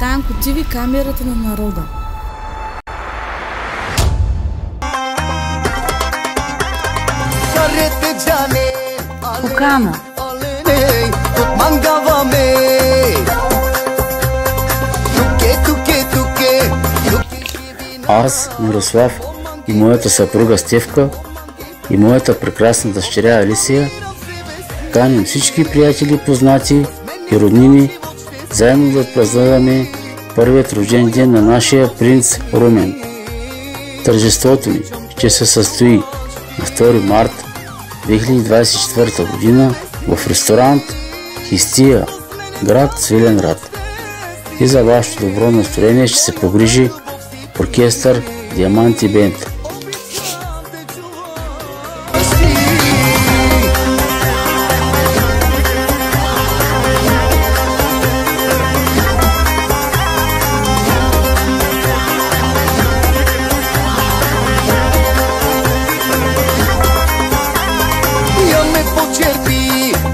Танко ТВ, камерата на народа. Покана. Аз, Мирослав, и моята съпруга Стевка, и моята прекрасна дъщеря Алисия каним всички приятели, познати и роднини заедно да отпразнуваме първият рожден ден на нашия принц Румен. Тържеството ни ще се състои на 2 март 2024 година в ресторант Хистия, град Свиленград. И за вашето добро настроение ще се погрижи оркестър Диаманти Бенд.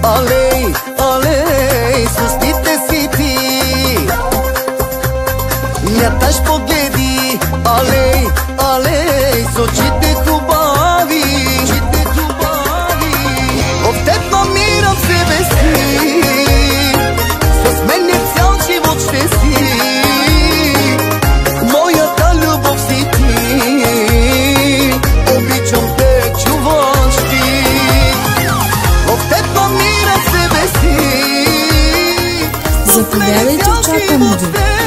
Алей, алей, с устните си ти мяташ погледи, алей, алей, с очите хубави, в теб намирам себе си, с мен цял живот ще си, моята любов си ти, обичам те, чуваш ти, в теб намирам себе си. Заповядайте, очакваме ви.